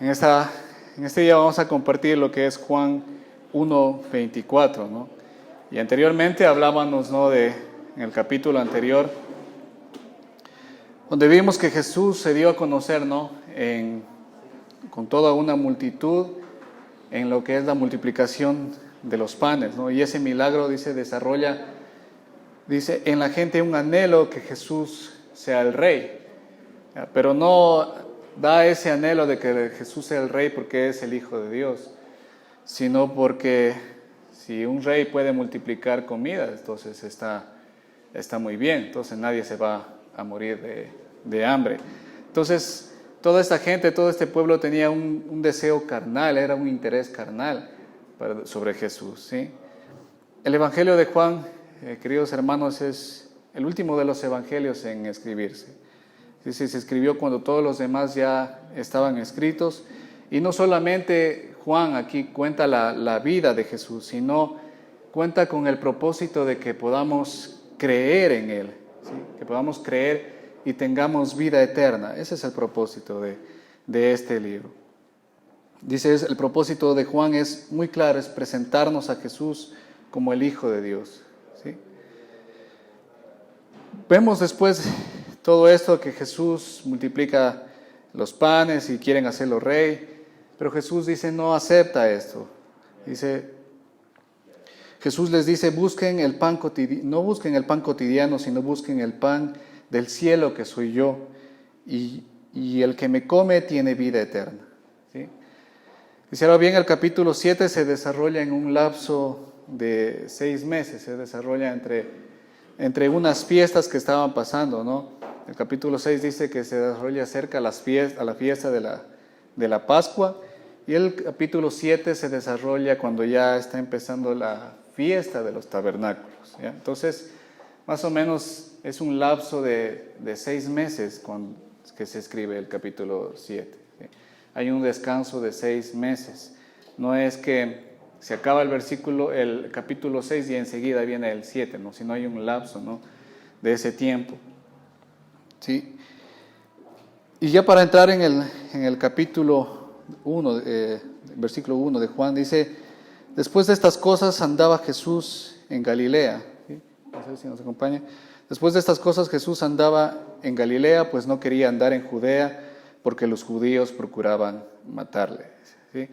En este día vamos a compartir lo que es Juan 1:24, ¿no? Y anteriormente hablábamos, ¿no?, en el capítulo anterior, donde vimos que Jesús se dio a conocer, ¿no?, con toda una multitud en lo que es la multiplicación de los panes, ¿no? Y ese milagro, desarrolla en la gente un anhelo que Jesús sea el rey, ¿ya? Pero no da ese anhelo de que Jesús sea el rey porque es el Hijo de Dios, sino porque si un rey puede multiplicar comida, entonces está muy bien, entonces nadie se va a morir de hambre. Entonces, toda esta gente, todo este pueblo tenía un deseo carnal, era un interés carnal sobre Jesús, ¿sí? El Evangelio de Juan, queridos hermanos, es el último de los evangelios en escribirse. Se escribió cuando todos los demás ya estaban escritos, y no solamente Juan aquí cuenta la vida de Jesús, sino cuenta con el propósito de que podamos creer en Él, ¿sí? Que podamos creer y tengamos vida eterna. Ese es el propósito de este libro. El propósito de Juan es muy claro, es presentarnos a Jesús como el Hijo de Dios, ¿sí? Vemos después todo esto que Jesús multiplica los panes y quieren hacerlo rey, pero Jesús no acepta esto. Jesús les dice, no busquen el pan cotidiano, sino busquen el pan del cielo que soy yo, y el que me come tiene vida eterna, ¿sí? Ahora bien, el capítulo 7 se desarrolla en un lapso de 6 meses, se desarrolla entre unas fiestas que estaban pasando, ¿no? El capítulo 6 dice que se desarrolla cerca a la fiesta de la Pascua, y el capítulo 7 se desarrolla cuando ya está empezando la fiesta de los tabernáculos, ¿ya? Entonces, más o menos es un lapso de 6 meses que se escribe el capítulo 7. ¿Sí? Hay un descanso de 6 meses. No es que se acaba el capítulo 6 y enseguida viene el 7, ¿no? Sino hay un lapso, ¿no?, de ese tiempo, ¿sí? Y ya para entrar en el capítulo 1, versículo 1 de Juan, dice, después de estas cosas andaba Jesús en Galilea. ¿Sí? No sé si nos acompaña. Después de estas cosas Jesús andaba en Galilea, pues no quería andar en Judea, porque los judíos procuraban matarle, ¿sí?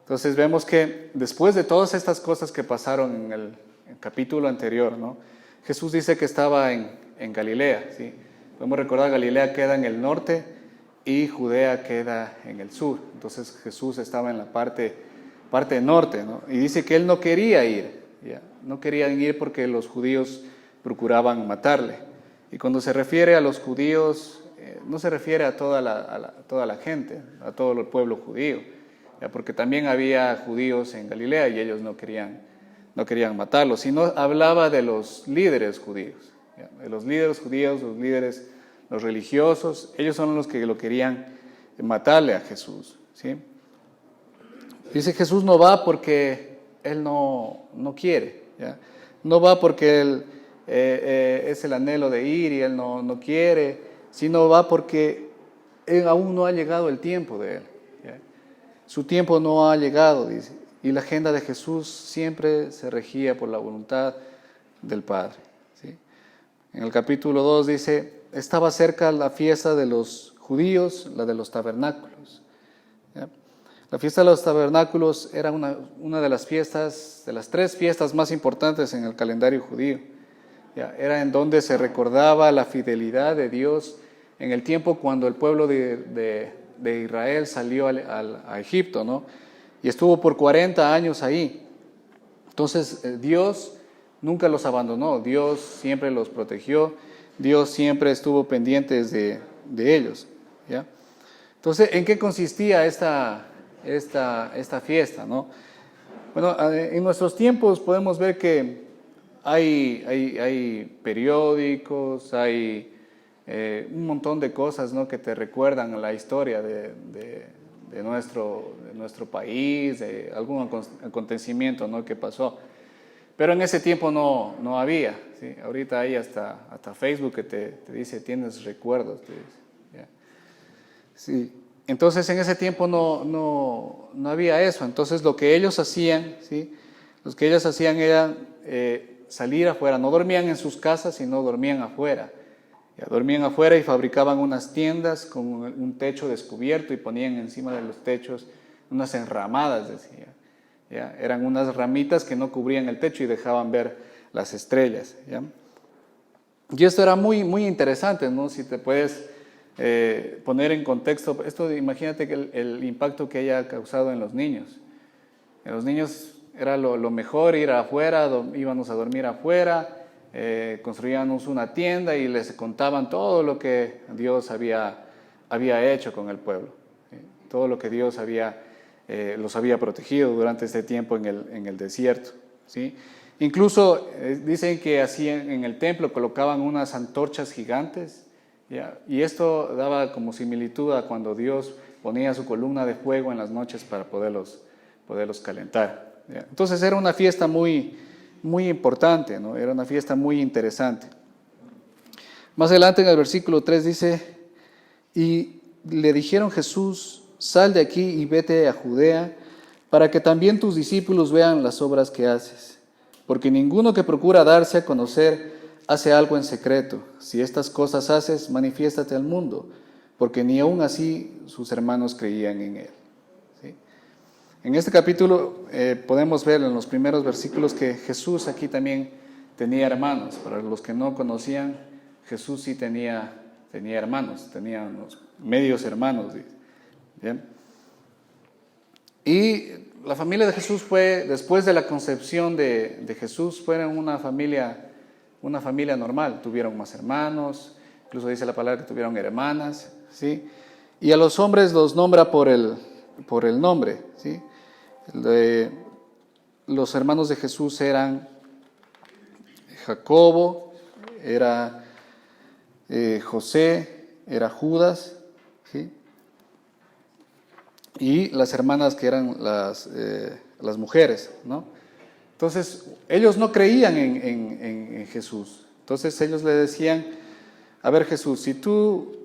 Entonces vemos que después de todas estas cosas que pasaron en el capítulo anterior, ¿no?, Jesús dice que estaba en Galilea, ¿sí? Podemos recordar, Galilea queda en el norte y Judea queda en el sur. Entonces Jesús estaba en la parte norte, ¿no? Y dice que él no quería ir, ¿ya? No querían ir porque los judíos procuraban matarle. Y cuando se refiere a los judíos, no se refiere a toda la gente, a todo el pueblo judío, ¿ya? Porque también había judíos en Galilea y ellos no querían matarlos, sino hablaba de los líderes judíos, ¿ya? De los líderes judíos, los religiosos, ellos son los que lo querían matarle a Jesús, ¿sí? Dice, Jesús no va porque él no quiere, ¿ya? No va porque él es el anhelo de ir y él no quiere, sino va porque aún no ha llegado el tiempo de él, ¿ya? Su tiempo no ha llegado, dice, y la agenda de Jesús siempre se regía por la voluntad del Padre, ¿sí? En el capítulo 2 dice, estaba cerca la fiesta de los judíos, la de los tabernáculos, ¿ya? La fiesta de los tabernáculos era una de las fiestas, de las 3 fiestas más importantes en el calendario judío, ¿ya? Era en donde se recordaba la fidelidad de Dios en el tiempo cuando el pueblo de Israel salió a Egipto, ¿no? Y estuvo por 40 años ahí. Entonces Dios nunca los abandonó, Dios siempre los protegió, Dios siempre estuvo pendiente de ellos, ¿ya? Entonces, ¿en qué consistía esta fiesta, ¿no? Bueno, en nuestros tiempos podemos ver que hay periódicos, hay un montón de cosas, ¿no?, que te recuerdan la historia de nuestro país, de algún acontecimiento, ¿no?, que pasó. Pero en ese tiempo no había, ¿sí? Ahorita hay hasta Facebook que te dice, tienes recuerdos, te dice, ¿ya? Sí. Entonces en ese tiempo no había eso. Entonces lo que ellos hacían, ¿sí? Los que ellos hacían era salir afuera. No dormían en sus casas, sino dormían afuera. Ya, dormían afuera y fabricaban unas tiendas con un techo descubierto y ponían encima de los techos unas enramadas, decía. ¿Ya? Eran unas ramitas que no cubrían el techo y dejaban ver las estrellas. ¿Ya? Y esto era muy, muy interesante, ¿no? Si te puedes poner en contexto, esto imagínate que el impacto que haya causado en los niños. En los niños era lo mejor ir afuera, íbamos a dormir afuera, construíamos una tienda y les contaban todo lo que Dios había hecho con el pueblo, ¿sí? Todo lo que Dios los había protegido durante este tiempo en el desierto, ¿sí? Incluso dicen que hacían en el templo, colocaban unas antorchas gigantes, ¿ya? Y esto daba como similitud a cuando Dios ponía su columna de fuego en las noches para poderlos calentar, ¿ya? Entonces era una fiesta muy, muy importante, ¿no? Era una fiesta muy interesante. Más adelante en el versículo 3 dice, y le dijeron Jesús, sal de aquí y vete a Judea, para que también tus discípulos vean las obras que haces. Porque ninguno que procura darse a conocer hace algo en secreto. Si estas cosas haces, manifiéstate al mundo, porque ni aun así sus hermanos creían en él. ¿Sí? En este capítulo podemos ver en los primeros versículos que Jesús aquí también tenía hermanos. Para los que no conocían, Jesús sí tenía hermanos, tenía unos medios hermanos. ¿Bien? Y la familia de Jesús fue, después de la concepción de Jesús, fueron una familia normal. Tuvieron más hermanos, incluso dice la palabra que tuvieron hermanas, ¿sí? Y a los hombres los nombra por el nombre, ¿sí? Los hermanos de Jesús eran Jacobo, era José, era Judas, ¿sí? Y las hermanas que eran las mujeres, ¿no? Entonces, ellos no creían en Jesús. Entonces, ellos le decían, a ver Jesús, si tú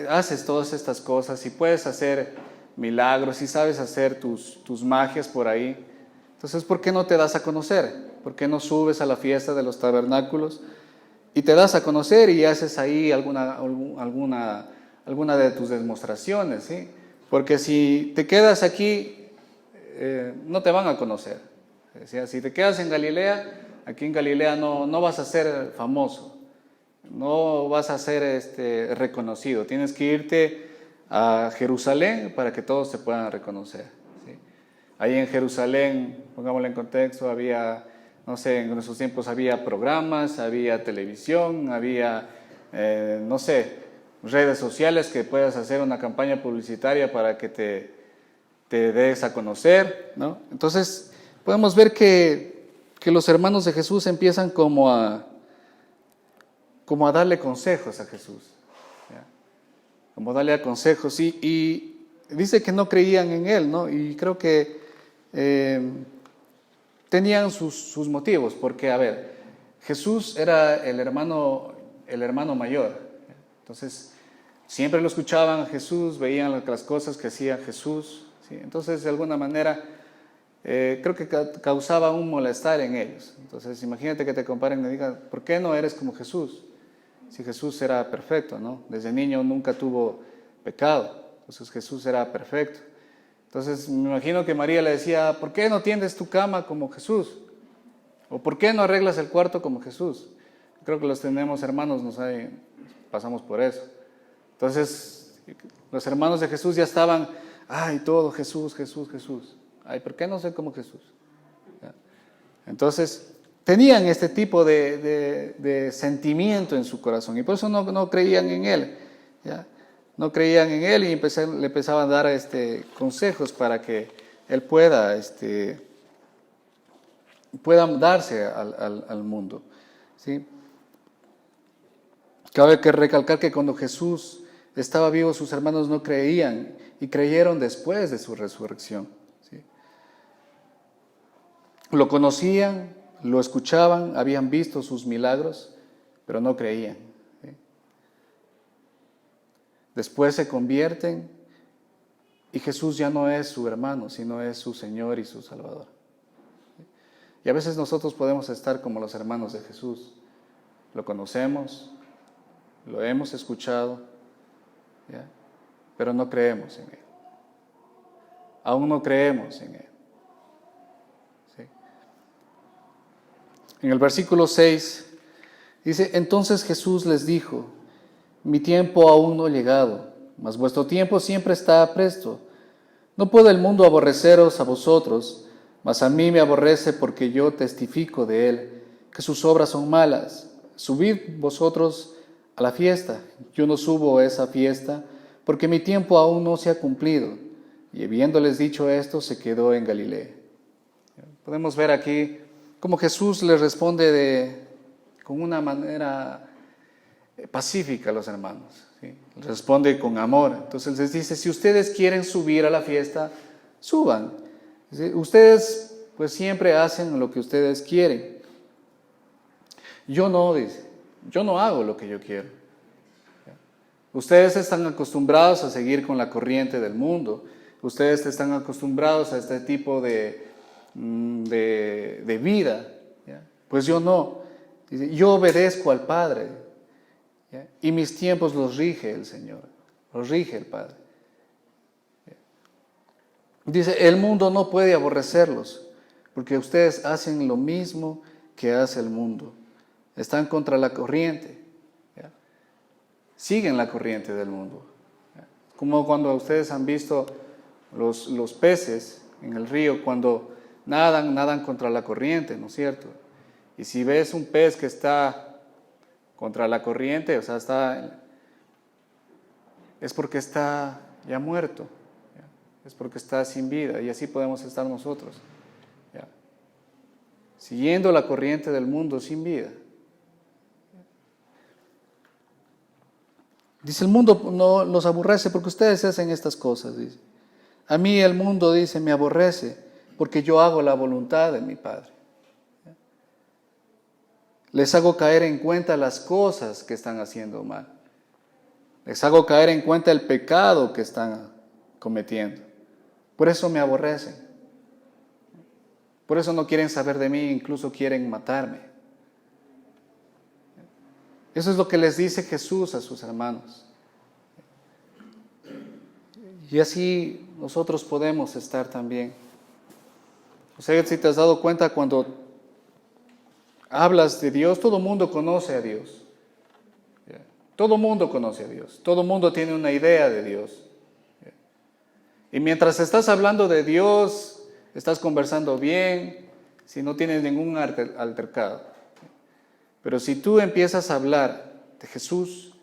haces todas estas cosas, si puedes hacer milagros, si sabes hacer tus magias por ahí, entonces, ¿por qué no te das a conocer? ¿Por qué no subes a la fiesta de los tabernáculos y te das a conocer y haces ahí alguna de tus demostraciones, ¿sí? Porque si te quedas aquí, no te van a conocer. O sea, si te quedas en Galilea, aquí en Galilea no vas a ser famoso, no vas a ser reconocido. Tienes que irte a Jerusalén para que todos te puedan reconocer, ¿sí? Ahí en Jerusalén, pongámoslo en contexto, había, no sé, en esos tiempos había programas, había televisión, había, no sé, redes sociales que puedas hacer una campaña publicitaria para que te des a conocer, ¿no? Entonces, podemos ver que los hermanos de Jesús empiezan como a darle consejos a Jesús, ¿ya? Como darle consejos, y dice que no creían en él, ¿no? Y creo que tenían sus motivos, porque, a ver, Jesús era el hermano mayor, entonces siempre lo escuchaban a Jesús, veían las cosas que hacía Jesús, ¿sí? Entonces, de alguna manera, creo que causaba un molestar en ellos. Entonces, imagínate que te comparen y digan, ¿por qué no eres como Jesús? Si Jesús era perfecto, ¿no? Desde niño nunca tuvo pecado, entonces Jesús era perfecto. Entonces, me imagino que María le decía, ¿por qué no tiendes tu cama como Jesús? ¿O por qué no arreglas el cuarto como Jesús? Creo que los tenemos hermanos, pasamos por eso. Entonces, los hermanos de Jesús ya estaban, ay, todo Jesús, Jesús, Jesús. Ay, ¿por qué no soy como Jesús? ¿Ya? Entonces, tenían este tipo de sentimiento en su corazón y por eso no creían en él, ¿ya? No creían en él y le empezaban a dar consejos para que él pueda darse al mundo, ¿sí? Cabe que recalcar que cuando Jesús estaba vivo, sus hermanos no creían y creyeron después de su resurrección, ¿sí? Lo conocían, lo escuchaban, habían visto sus milagros, pero no creían, ¿sí? Después se convierten y Jesús ya no es su hermano, sino es su Señor y su Salvador. Y a veces nosotros podemos estar como los hermanos de Jesús. Lo conocemos, lo hemos escuchado, ¿ya? Pero no creemos en Él. Aún no creemos en Él. ¿Sí? En el versículo 6 dice: entonces Jesús les dijo: mi tiempo aún no ha llegado, mas vuestro tiempo siempre está presto. No puede el mundo aborreceros a vosotros, mas a mí me aborrece porque yo testifico de él, que sus obras son malas. Subid vosotros a la fiesta. Yo no subo a esa fiesta, porque mi tiempo aún no se ha cumplido. Y habiéndoles dicho esto, se quedó en Galilea. Podemos ver aquí cómo Jesús les responde con una manera pacífica a los hermanos, ¿sí? Responde con amor. Entonces les dice: si ustedes quieren subir a la fiesta, suban. ¿Sí? Ustedes pues siempre hacen lo que ustedes quieren. Yo no, dice, yo no hago lo que yo quiero. Ustedes están acostumbrados a seguir con la corriente del mundo. Ustedes están acostumbrados a este tipo de vida. ¿Ya? Pues yo no. Dice: yo obedezco al Padre, ¿ya? Y mis tiempos los rige el Señor, los rige el Padre. ¿Ya? Dice: el mundo no puede aborrecerlos, porque ustedes hacen lo mismo que hace el mundo. Están contra la corriente, ¿ya? Siguen la corriente del mundo, ¿ya? Como cuando ustedes han visto los peces en el río, cuando nadan contra la corriente, ¿no es cierto? Y si ves un pez que está contra la corriente, o sea, es porque está ya muerto, ¿ya? Es porque está sin vida, y así podemos estar nosotros, ¿ya? Siguiendo la corriente del mundo sin vida. Dice: el mundo no los aborrece porque ustedes hacen estas cosas, dice. A mí el mundo, dice, me aborrece porque yo hago la voluntad de mi Padre. Les hago caer en cuenta las cosas que están haciendo mal. Les hago caer en cuenta el pecado que están cometiendo. Por eso me aborrecen. Por eso no quieren saber de mí, incluso quieren matarme. Eso es lo que les dice Jesús a sus hermanos. Y así nosotros podemos estar también. O sea, si te has dado cuenta, cuando hablas de Dios, todo el mundo conoce a Dios. Todo el mundo conoce a Dios. Todo el mundo tiene una idea de Dios. Y mientras estás hablando de Dios, estás conversando bien, si no tienes ningún altercado. Pero si tú empiezas a hablar de Jesús,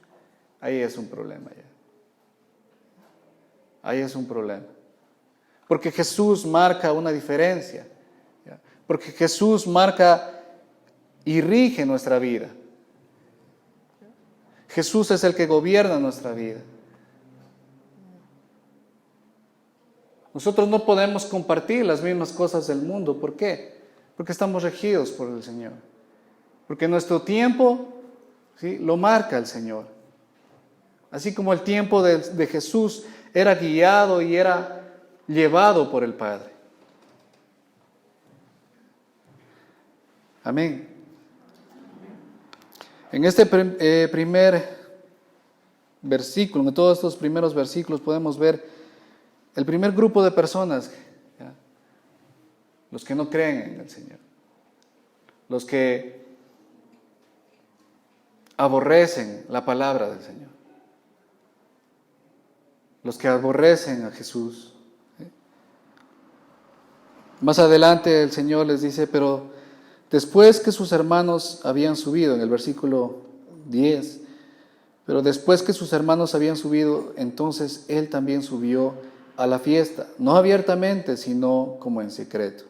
ahí es un problema ya. Ahí es un problema. Porque Jesús marca una diferencia, ¿ya? Porque Jesús marca y rige nuestra vida. Jesús es el que gobierna nuestra vida. Nosotros no podemos compartir las mismas cosas del mundo. ¿Por qué? Porque estamos regidos por el Señor. Porque nuestro tiempo, ¿sí?, lo marca el Señor. Así como el tiempo de Jesús era guiado y era llevado por el Padre. Amén. En este primer versículo, en todos estos primeros versículos podemos ver el primer grupo de personas, ¿ya? Los que no creen en el Señor, los que aborrecen la palabra del Señor, los que aborrecen a Jesús. ¿Sí? Más adelante el Señor les dice: pero después que sus hermanos habían subido, en el versículo 10, pero después que sus hermanos habían subido, entonces Él también subió a la fiesta, no abiertamente, sino como en secreto.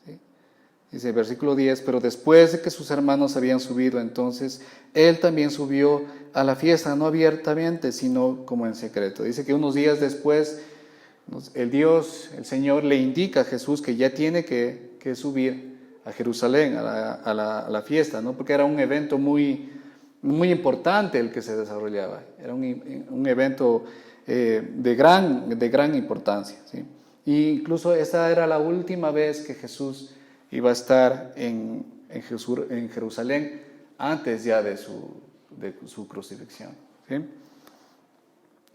¿Sí? Dice el versículo 10, pero después de que sus hermanos habían subido, entonces Él también subió a la fiesta, no abiertamente, sino como en secreto. Dice que unos días después, el Señor le indica a Jesús que ya tiene que subir a Jerusalén, a la fiesta, ¿no? Porque era un evento muy, muy importante el que se desarrollaba. Era un evento de gran importancia, ¿sí? E incluso esa era la última vez que Jesús iba a estar en Jerusalén antes ya de su crucifixión, ¿sí?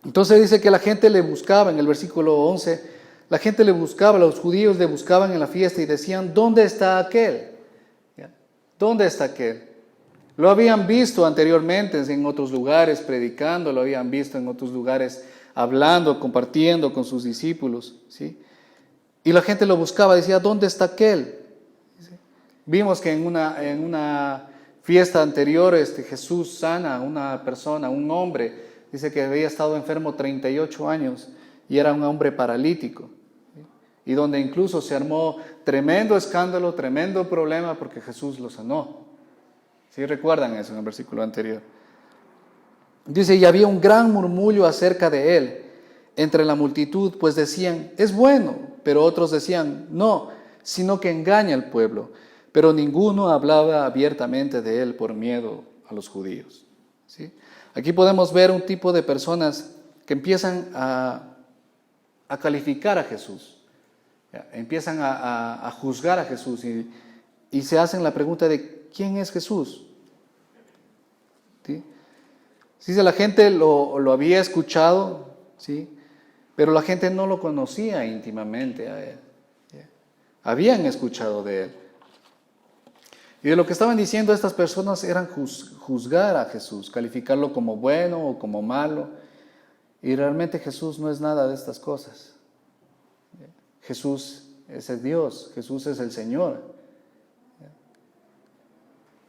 Entonces dice que la gente le buscaba, en el versículo 11, la gente le buscaba, los judíos le buscaban en la fiesta y decían, ¿dónde está aquel? ¿Ya? ¿Dónde está aquel? Lo habían visto anteriormente en otros lugares predicando, lo habían visto en otros lugares hablando, compartiendo con sus discípulos, ¿sí? Y la gente lo buscaba, decía, ¿dónde está aquel? ¿Sí? Vimos que en una fiesta anterior Jesús sana a una persona, un hombre, dice que había estado enfermo 38 años y era un hombre paralítico, ¿sí? Y donde incluso se armó tremendo escándalo, tremendo problema porque Jesús lo sanó. ¿Sí recuerdan eso en el versículo anterior? Dice, y había un gran murmullo acerca de él entre la multitud, pues decían, es bueno, pero otros decían, no, sino que engaña al pueblo. Pero ninguno hablaba abiertamente de él por miedo a los judíos, ¿sí? Aquí podemos ver un tipo de personas que empiezan a calificar a Jesús, ¿ya? Empiezan a juzgar a Jesús y se hacen la pregunta de ¿quién es Jesús? ¿Sí? Dice, la gente lo había escuchado, ¿sí? Pero la gente no lo conocía íntimamente a él, ¿ya? Habían escuchado de él. Y de lo que estaban diciendo estas personas eran juzgar a Jesús, calificarlo como bueno o como malo. Y realmente Jesús no es nada de estas cosas. Jesús es el Dios, Jesús es el Señor.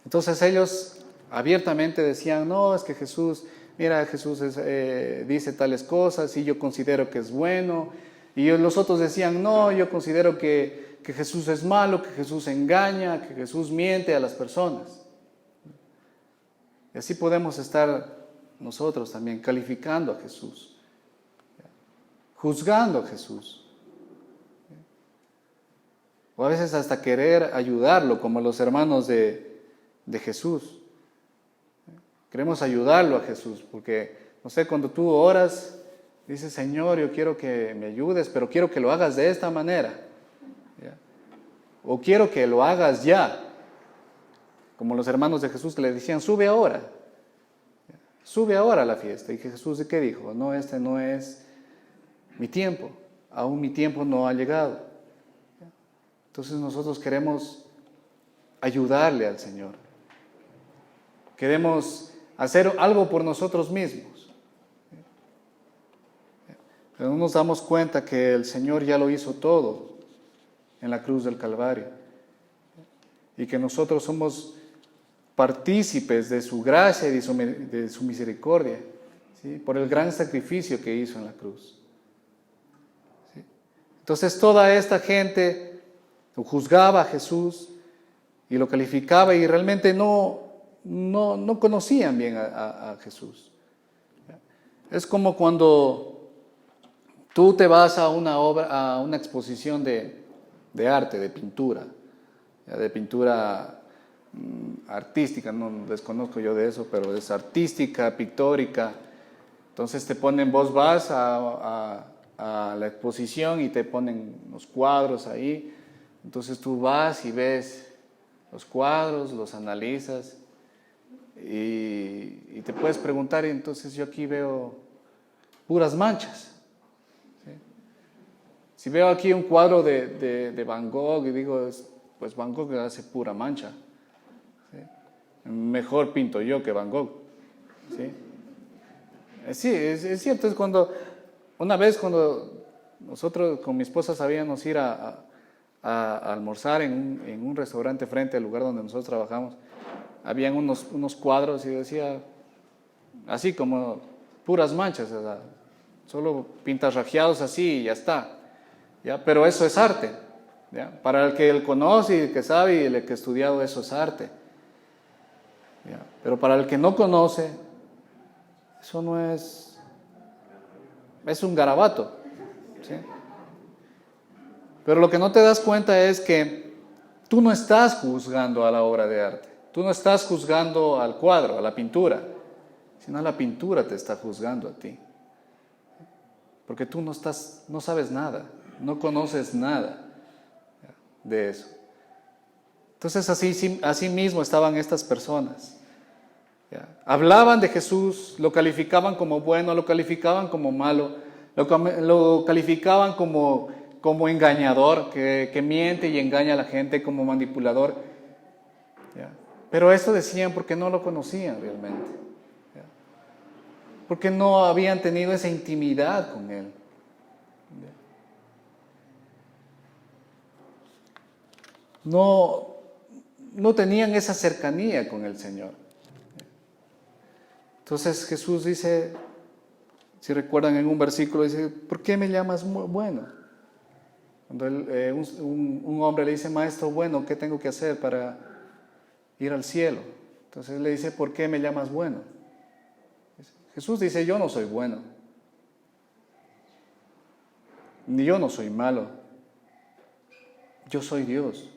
Entonces ellos abiertamente decían, no, es que Jesús, mira, Jesús dice tales cosas y yo considero que es bueno. Y los otros decían, no, yo considero que Jesús es malo, que Jesús engaña, que Jesús miente a las personas. Y así podemos estar nosotros también calificando a Jesús, juzgando a Jesús. O a veces hasta querer ayudarlo, como los hermanos de Jesús. Queremos ayudarlo a Jesús, porque, no sé, cuando tú oras, dices, Señor, yo quiero que me ayudes, pero quiero que lo hagas de esta manera. ¿Ya? O quiero que lo hagas ya. Como los hermanos de Jesús que le decían, sube ahora. ¿Ya? Sube ahora a la fiesta. Y Jesús, ¿de qué dijo? No, este no es mi tiempo. Aún mi tiempo no ha llegado. ¿Ya? Entonces nosotros queremos ayudarle al Señor. Queremos hacer algo por nosotros mismos. Pero no nos damos cuenta que el Señor ya lo hizo todo en la cruz del Calvario. Y que nosotros somos partícipes de su gracia y de su misericordia, ¿sí? Por el gran sacrificio que hizo en la cruz. ¿Sí? Entonces toda esta gente lo juzgaba a Jesús y lo calificaba y realmente no conocían bien a Jesús. Es como cuando tú te vas a una exposición de arte, de pintura artística, no desconozco yo de eso, pero es artística, pictórica. Entonces vos vas a la exposición y te ponen los cuadros ahí. Entonces tú vas y ves los cuadros, los analizas y te puedes preguntar, entonces yo aquí veo puras manchas. ¿Sí? Si veo aquí un cuadro de Van Gogh y digo, pues Van Gogh hace pura mancha. ¿Sí? Mejor pinto yo que Van Gogh. ¿Sí? Sí, es cierto. Es cuando nosotros con mi esposa sabíamos ir a almorzar en un restaurante frente al lugar donde nosotros trabajamos, habían unos cuadros y decía, así como puras manchas, o sea, solo pintarrajeados así y ya está. ¿Ya? Pero eso es arte. ¿Ya? Para el que él conoce y el que sabe y el que ha estudiado, eso es arte. ¿Ya? Pero para el que no conoce, eso no es un garabato. ¿Sí? Pero lo que no te das cuenta es que tú no estás juzgando a la obra de arte. Tú no estás juzgando al cuadro, a la pintura, sino la pintura te está juzgando a ti. porque tú no sabes nada, no conoces nada de eso. Entonces así mismo estaban estas personas. Hablaban de Jesús, lo calificaban como bueno, lo calificaban como malo, lo calificaban como engañador, que miente y engaña a la gente, como manipulador. Pero esto decían porque no lo conocían realmente, porque no habían tenido esa intimidad con Él. No tenían esa cercanía con el Señor. Entonces Jesús dice, si recuerdan en un versículo, dice, ¿por qué me llamas bueno? Cuando un hombre le dice, maestro bueno, ¿qué tengo que hacer para ir al cielo? Entonces él le dice, ¿por qué me llamas bueno? Jesús dice, yo no soy bueno, ni yo no soy malo, yo soy Dios,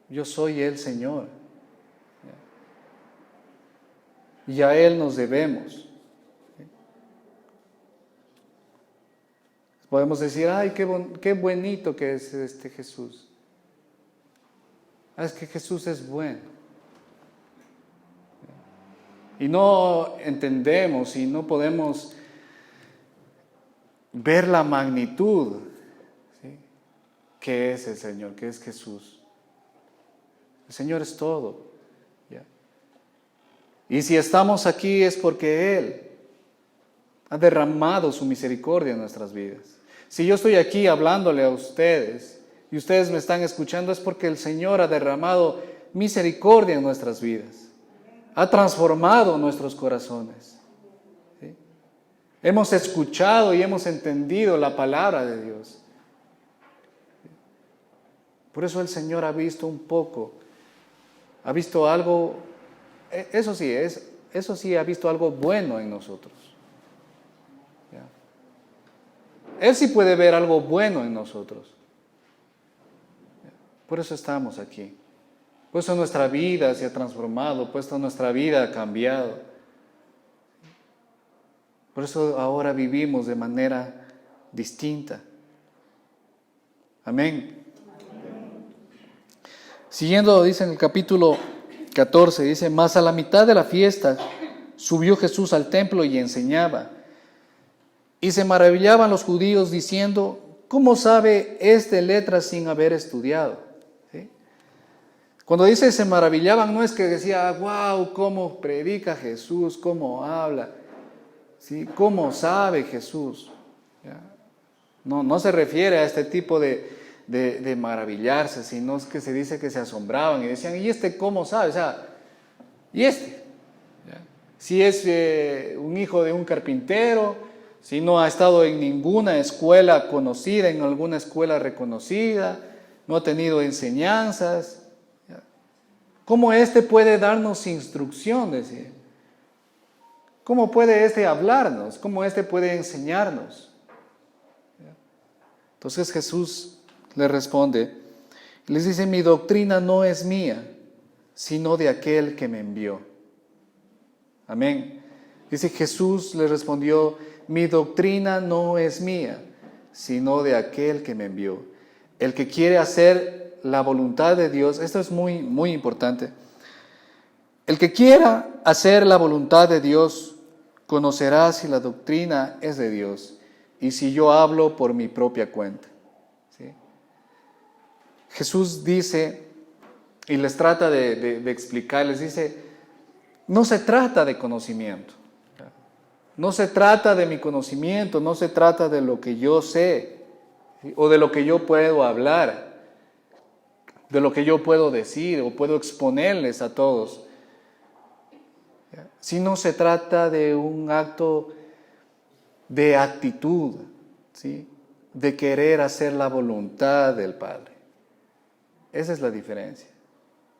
yo soy el Señor, y a Él nos debemos. Podemos decir, ay, qué bonito que es este Jesús. Es que Jesús es bueno. Y no entendemos y no podemos ver la magnitud, ¿sí?, que es el Señor, que es Jesús. El Señor es todo. ¿Ya? Y si estamos aquí es porque Él ha derramado su misericordia en nuestras vidas. Si yo estoy aquí hablándole a ustedes y ustedes me están escuchando, es porque el Señor ha derramado misericordia en nuestras vidas. Ha transformado nuestros corazones. ¿Sí? Hemos escuchado y hemos entendido la palabra de Dios. Por eso el Señor ha visto un poco, ha visto algo, eso sí, ha visto algo bueno en nosotros. Él sí puede ver algo bueno en nosotros. Por eso estamos aquí. Por eso nuestra vida se ha transformado, por eso nuestra vida ha cambiado. Por eso ahora vivimos de manera distinta. Amén. Siguiendo, dice en el capítulo 14, dice, mas a la mitad de la fiesta subió Jesús al templo y enseñaba. Y se maravillaban los judíos diciendo, ¿cómo sabe este letras sin haber estudiado? ¿Sí? Cuando dice se maravillaban, no es que decía, wow, cómo predica Jesús, cómo habla, ¿sí?, cómo sabe Jesús. ¿Ya? No se refiere a este tipo de maravillarse, sino es que se dice que se asombraban y decían, ¿y este cómo sabe? O sea, ¿y este? ¿Ya? Si es un hijo de un carpintero, si no ha estado en ninguna escuela conocida, en alguna escuela reconocida, no ha tenido enseñanzas, ¿cómo este puede darnos instrucción? Decía. ¿Cómo puede este hablarnos? ¿Cómo este puede enseñarnos? Entonces Jesús le responde, les dice, mi doctrina no es mía, sino de aquel que me envió. Amén. Dice, Jesús le respondió, mi doctrina no es mía, sino de aquel que me envió. El que quiere hacer la voluntad de Dios, esto es muy, muy importante. El que quiera hacer la voluntad de Dios, conocerá si la doctrina es de Dios y si yo hablo por mi propia cuenta. ¿Sí? Jesús dice, y les trata de explicar, les dice, no se trata de conocimiento. No se trata de mi conocimiento, no se trata de lo que yo sé, ¿sí?, o de lo que yo puedo hablar, de lo que yo puedo decir o puedo exponerles a todos, sino se trata de un acto de actitud, ¿sí?, de querer hacer la voluntad del Padre. Esa es la diferencia.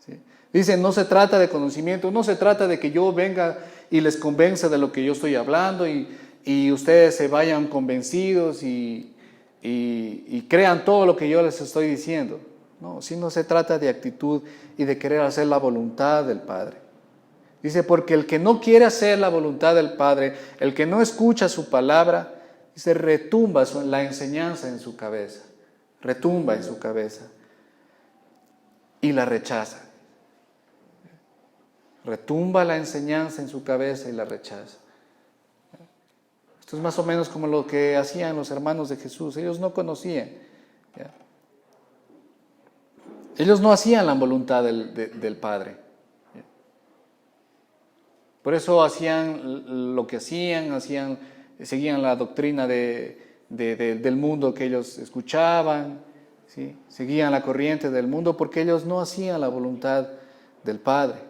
¿Sí? Dice, no se trata de conocimiento, no se trata de que yo venga y les convenza de lo que yo estoy hablando y ustedes se vayan convencidos y crean todo lo que yo les estoy diciendo. No, sino se trata de actitud y de querer hacer la voluntad del Padre. Dice, porque el que no quiere hacer la voluntad del Padre, el que no escucha su palabra, Dice, retumba la enseñanza en su cabeza, retumba en su cabeza y la rechaza. Retumba la enseñanza en su cabeza y la rechaza. Esto es más o menos como lo que hacían los hermanos de Jesús. Ellos no conocían. ¿Ya? Ellos no hacían la voluntad del Padre. ¿Ya? Por eso hacían lo que hacían, seguían la doctrina del mundo que ellos escuchaban, ¿sí? Seguían la corriente del mundo porque ellos no hacían la voluntad del Padre.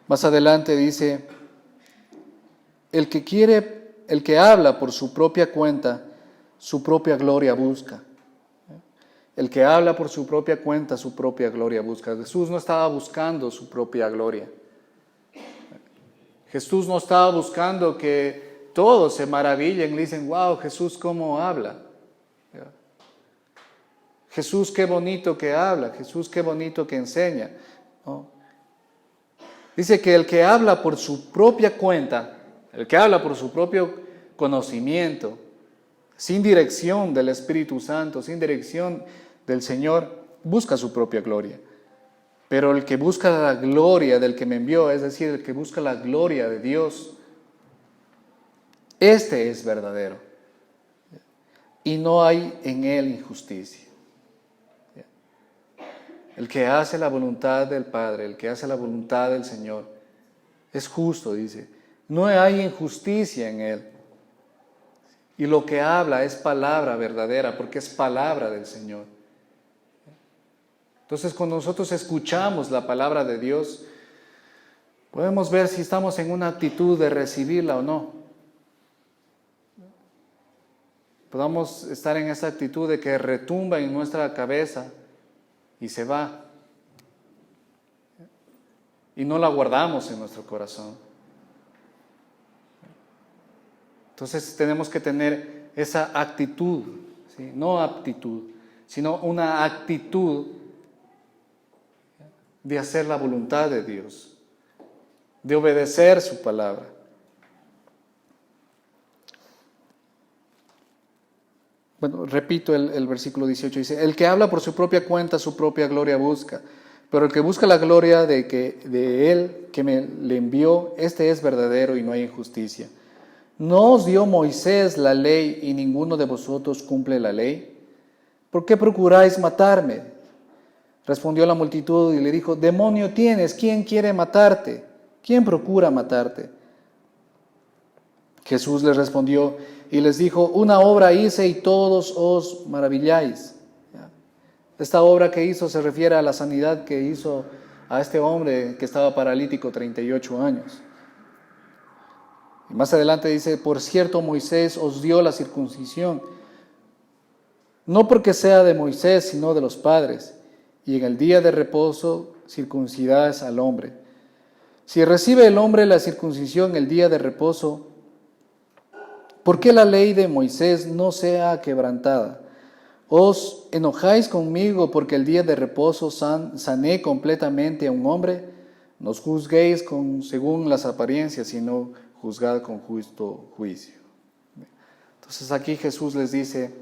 Más adelante dice, el que habla por su propia cuenta, su propia gloria busca. El que habla por su propia cuenta, su propia gloria busca. Jesús no estaba buscando su propia gloria. Jesús no estaba buscando que todos se maravillen y dicen, wow, Jesús cómo habla. Jesús qué bonito que habla, Jesús qué bonito que enseña. ¿No? Dice que el que habla por su propia cuenta, el que habla por su propio conocimiento, sin dirección del Espíritu Santo, sin dirección del Señor, busca su propia gloria. Pero el que busca la gloria del que me envió, es decir, el que busca la gloria de Dios, este es verdadero. Y no hay en él injusticia. El que hace la voluntad del Padre, el que hace la voluntad del Señor, es justo, dice. No hay injusticia en él. Y lo que habla es palabra verdadera, porque es palabra del Señor. Entonces, cuando nosotros escuchamos la palabra de Dios, podemos ver si estamos en una actitud de recibirla o no. Podamos estar en esa actitud de que retumba en nuestra cabeza y se va. Y no la guardamos en nuestro corazón. Entonces tenemos que tener esa actitud, ¿sí? No aptitud, sino una actitud de hacer la voluntad de Dios, de obedecer su palabra. Bueno, repito el versículo 18, dice, el que habla por su propia cuenta, su propia gloria busca, pero el que busca la gloria de él que le envió, este es verdadero y no hay injusticia. ¿No os dio Moisés la ley y ninguno de vosotros cumple la ley? ¿Por qué procuráis matarme? Respondió la multitud y le dijo, demonio tienes, ¿quién quiere matarte? ¿Quién procura matarte? Jesús les respondió y les dijo, una obra hice y todos os maravilláis. Esta obra que hizo se refiere a la sanidad que hizo a este hombre que estaba paralítico 38 años. Y más adelante dice, por cierto Moisés os dio la circuncisión, no porque sea de Moisés, sino de los padres, y en el día de reposo circuncidáis al hombre. Si recibe el hombre la circuncisión el día de reposo, ¿por qué la ley de Moisés no sea quebrantada? ¿Os enojáis conmigo porque el día de reposo sané completamente a un hombre? No os juzguéis según las apariencias, sino juzgad con justo juicio. Entonces aquí Jesús les dice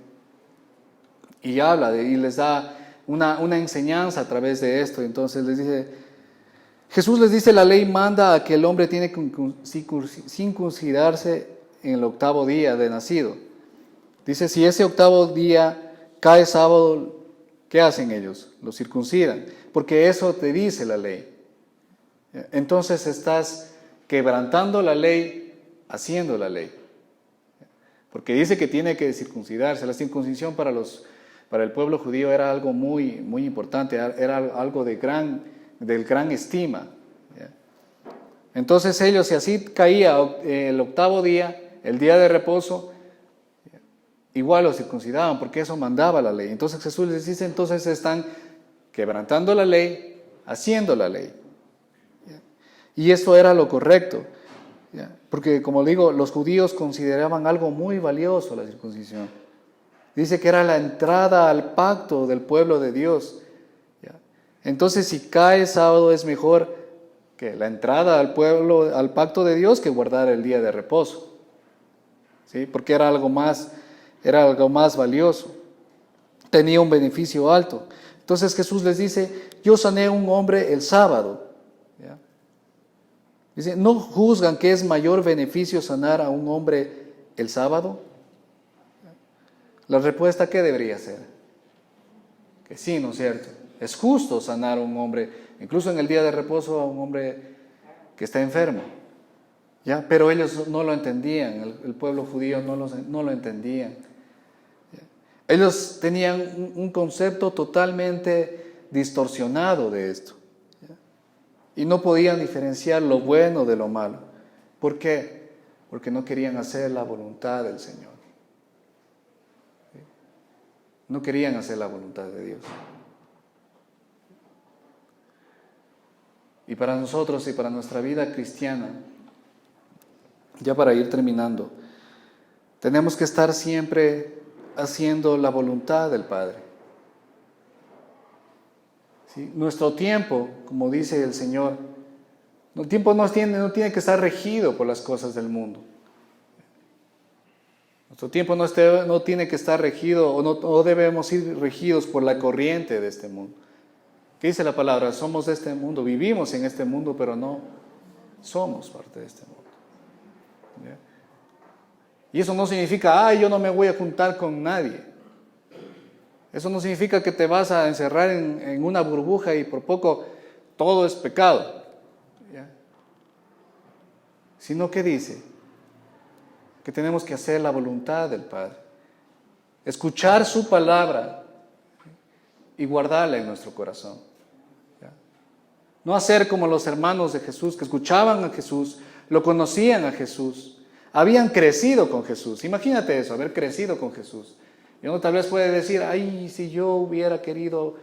y habla y les da una enseñanza a través de esto. Entonces Jesús les dice, la ley manda a que el hombre tiene que circuncidarse en el 8º día de nacido. Dice, si ese 8º día cae sábado, ¿qué hacen ellos? Lo circuncidan, porque eso te dice la ley. Entonces estás quebrantando la ley, haciendo la ley. Porque dice que tiene que circuncidarse. La circuncisión para el pueblo judío era algo muy, muy importante, era algo del gran estima. Entonces ellos, si así caía el 8º día, el día de reposo, igual lo circuncidaban, porque eso mandaba la ley. Entonces Jesús les dice, entonces están quebrantando la ley, haciendo la ley. Y esto era lo correcto, porque como digo, los judíos consideraban algo muy valioso la circuncisión. Dice que era la entrada al pacto del pueblo de Dios. Entonces, si cae sábado, es mejor que la entrada al pueblo, al pacto de Dios, que guardar el día de reposo. ¿Sí? Porque era algo más valioso. Tenía un beneficio alto. Entonces Jesús les dice, yo sané a un hombre el sábado. ¿Ya? Dice, ¿no juzgan que es mayor beneficio sanar a un hombre el sábado? La respuesta, ¿qué debería ser? Que sí, ¿no es cierto? Es justo sanar a un hombre, incluso en el día de reposo, a un hombre que está enfermo. ¿Ya? Pero ellos no lo entendían, el pueblo judío no lo entendían. ¿Ya? Ellos tenían un concepto totalmente distorsionado de esto. ¿Ya? Y no podían diferenciar lo bueno de lo malo. ¿Por qué? Porque no querían hacer la voluntad del Señor. ¿Sí? No querían hacer la voluntad de Dios. Y para nosotros y para nuestra vida cristiana, ya para ir terminando, tenemos que estar siempre haciendo la voluntad del Padre. ¿Sí? Nuestro tiempo, como dice el Señor, el tiempo no tiene que estar regido por las cosas del mundo. Nuestro tiempo no tiene que estar regido o no debemos ir regidos por la corriente de este mundo. ¿Qué dice la palabra? Somos de este mundo, vivimos en este mundo, pero no somos parte de este mundo. ¿Ya? Y eso no significa, yo no me voy a juntar con nadie. Eso no significa que te vas a encerrar en una burbuja y por poco todo es pecado. ¿Ya? Sino que dice que tenemos que hacer la voluntad del Padre, escuchar su palabra y guardarla en nuestro corazón. No hacer como los hermanos de Jesús, que escuchaban a Jesús, lo conocían a Jesús, habían crecido con Jesús. Imagínate eso, haber crecido con Jesús. Y uno tal vez puede decir, si yo hubiera querido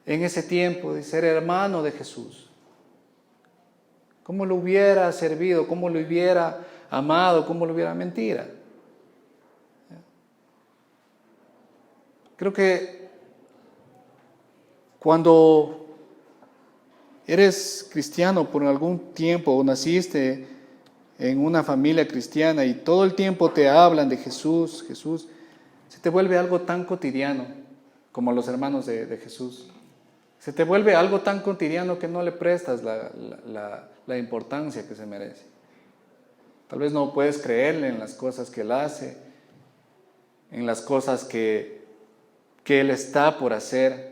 en ese tiempo de ser hermano de Jesús. ¿Cómo lo hubiera servido? ¿Cómo lo hubiera amado? ¿Cómo lo hubiera mentira? Creo que cuando eres cristiano por algún tiempo o naciste en una familia cristiana y todo el tiempo te hablan de Jesús, se te vuelve algo tan cotidiano como los hermanos de Jesús. Se te vuelve algo tan cotidiano que no le prestas la importancia que se merece. Tal vez no puedes creerle en las cosas que Él hace, en las cosas que Él está por hacer.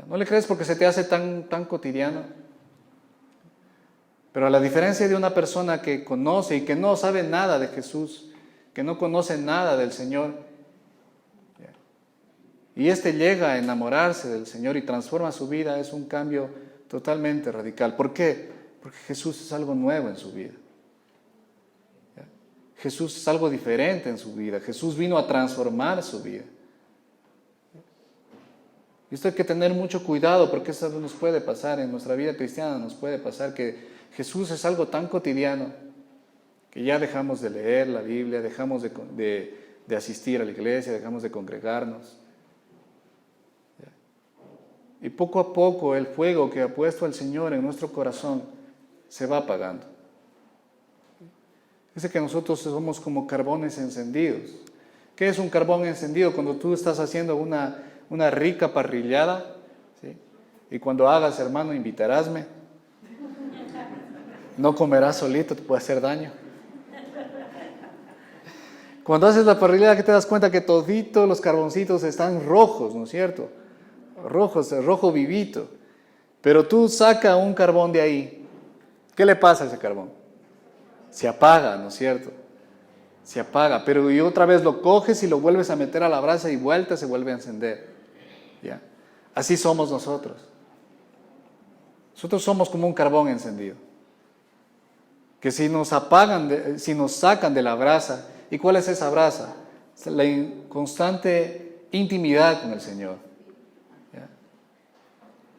No le crees porque se te hace tan cotidiano. Pero a la diferencia de una persona que conoce y que no sabe nada de Jesús, que no conoce nada del Señor, y éste llega a enamorarse del Señor y transforma su vida, es un cambio totalmente radical. ¿Por qué? Porque Jesús es algo nuevo en su vida. Jesús es algo diferente en su vida. Jesús vino a transformar su vida. Y esto hay que tener mucho cuidado porque eso nos puede pasar en nuestra vida cristiana, nos puede pasar que Jesús es algo tan cotidiano que ya dejamos de leer la Biblia, dejamos de asistir a la iglesia, dejamos de congregarnos. Y poco a poco el fuego que ha puesto el Señor en nuestro corazón se va apagando. Dice que nosotros somos como carbones encendidos. ¿Qué es un carbón encendido? Cuando tú estás haciendo una rica parrillada, ¿sí? Y cuando hagas, hermano, invitarásme. No comerás solito, te puede hacer daño. Cuando haces la parrillada, ¿qué te das cuenta? Que toditos los carboncitos están rojos, ¿no es cierto? Rojos, rojo vivito. Pero tú saca un carbón de ahí. ¿Qué le pasa a ese carbón? Se apaga, ¿no es cierto? Se apaga, pero y otra vez lo coges y lo vuelves a meter a la brasa y vuelta se vuelve a encender. ¿Ya? Así somos nosotros. Nosotros somos como un carbón encendido. Que si nos apagan, si nos sacan de la brasa, ¿y cuál es esa brasa? La constante intimidad con el Señor. ¿Ya?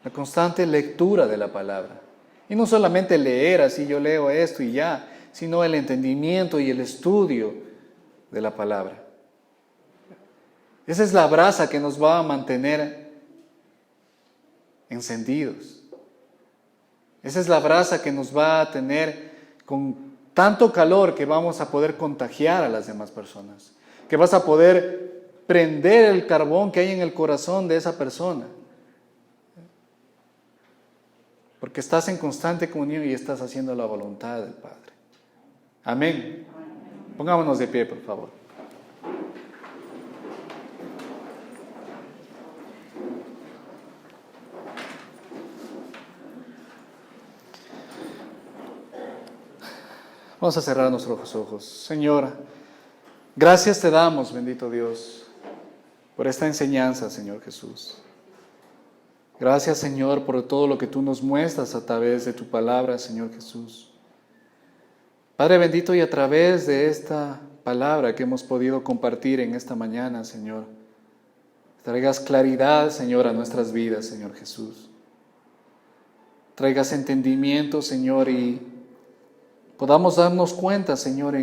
La constante lectura de la palabra. Y no solamente leer así, yo leo esto y ya, sino el entendimiento y el estudio de la palabra. Esa es la brasa que nos va a mantener encendidos. Esa es la brasa que nos va a tener con tanto calor que vamos a poder contagiar a las demás personas, que vas a poder prender el carbón que hay en el corazón de esa persona, porque estás en constante comunión y estás haciendo la voluntad del Padre. Amén. Pongámonos de pie, por favor. Vamos a cerrar nuestros ojos. Señor, gracias te damos, bendito Dios, por esta enseñanza, Señor Jesús. Gracias, Señor, por todo lo que tú nos muestras a través de tu palabra, Señor Jesús. Padre bendito, y a través de esta palabra que hemos podido compartir en esta mañana, Señor, traigas claridad, Señor, a nuestras vidas, Señor Jesús. Traigas entendimiento, Señor, y podamos darnos cuenta, Señor,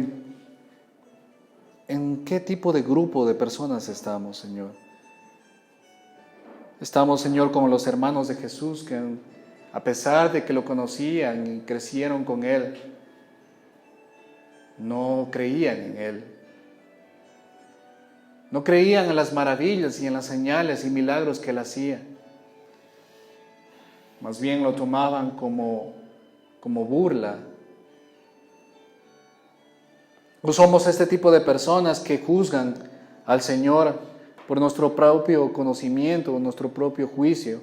en qué tipo de grupo de personas estamos, Señor. Estamos, Señor, como los hermanos de Jesús, que a pesar de que lo conocían y crecieron con Él, no creían en Él. No creían en las maravillas y en las señales y milagros que Él hacía. Más bien lo tomaban como burla. O somos este tipo de personas que juzgan al Señor por nuestro propio conocimiento, nuestro propio juicio.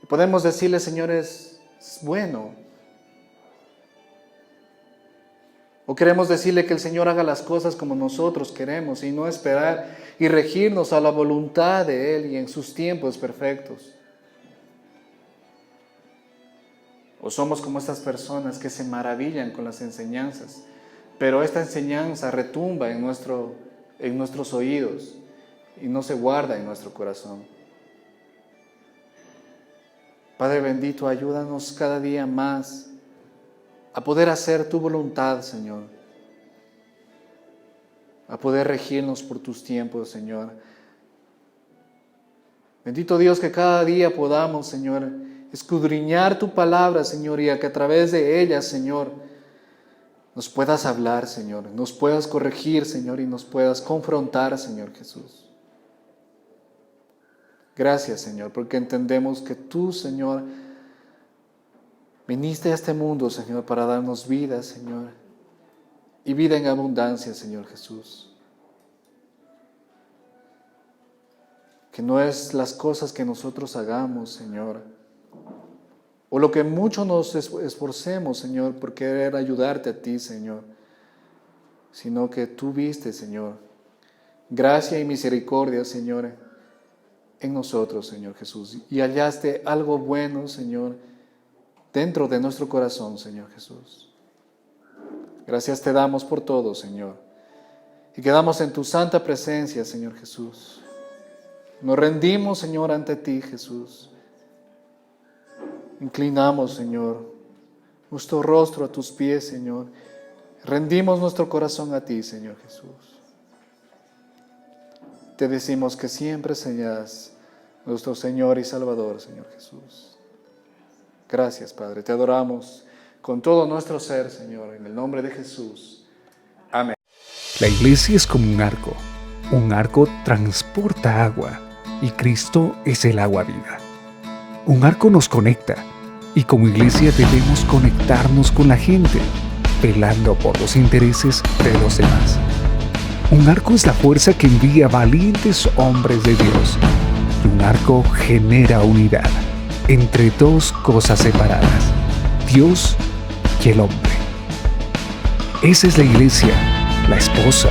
Y podemos decirle, Señor, es bueno. O queremos decirle que el Señor haga las cosas como nosotros queremos y no esperar y regirnos a la voluntad de Él y en sus tiempos perfectos. O somos como estas personas que se maravillan con las enseñanzas, pero esta enseñanza retumba en nuestros oídos y no se guarda en nuestro corazón. Padre bendito, ayúdanos cada día más a poder hacer tu voluntad, Señor, a poder regirnos por tus tiempos, Señor. Bendito Dios, que cada día podamos, Señor, escudriñar tu palabra, Señor, y a que a través de ella, Señor, nos puedas hablar, Señor, nos puedas corregir, Señor, y nos puedas confrontar, Señor Jesús. Gracias, Señor, porque entendemos que tú, Señor, viniste a este mundo, Señor, para darnos vida, Señor, y vida en abundancia, Señor Jesús. Que no es las cosas que nosotros hagamos, Señor, o lo que mucho nos esforcemos, Señor, por querer ayudarte a ti, Señor, sino que tú viste, Señor, gracia y misericordia, Señor, en nosotros, Señor Jesús, y hallaste algo bueno, Señor, dentro de nuestro corazón, Señor Jesús. Gracias te damos por todo, Señor, y quedamos en tu santa presencia, Señor Jesús. Nos rendimos, Señor, ante ti, Jesús. Inclinamos, Señor, nuestro rostro a tus pies, Señor. Rendimos nuestro corazón a ti, Señor Jesús. Te decimos que siempre seas nuestro Señor y Salvador, Señor Jesús. Gracias, Padre. Te adoramos con todo nuestro ser, Señor, en el nombre de Jesús. Amén. La iglesia es como un arco. Un arco transporta agua y Cristo es el agua viva. Un arco nos conecta y como iglesia debemos conectarnos con la gente, velando por los intereses de los demás. Un arco es la fuerza que envía valientes hombres de Dios y un arco genera unidad entre dos cosas separadas, Dios y el hombre. Esa es la iglesia, la esposa.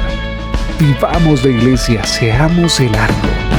Vivamos la iglesia, seamos el arco.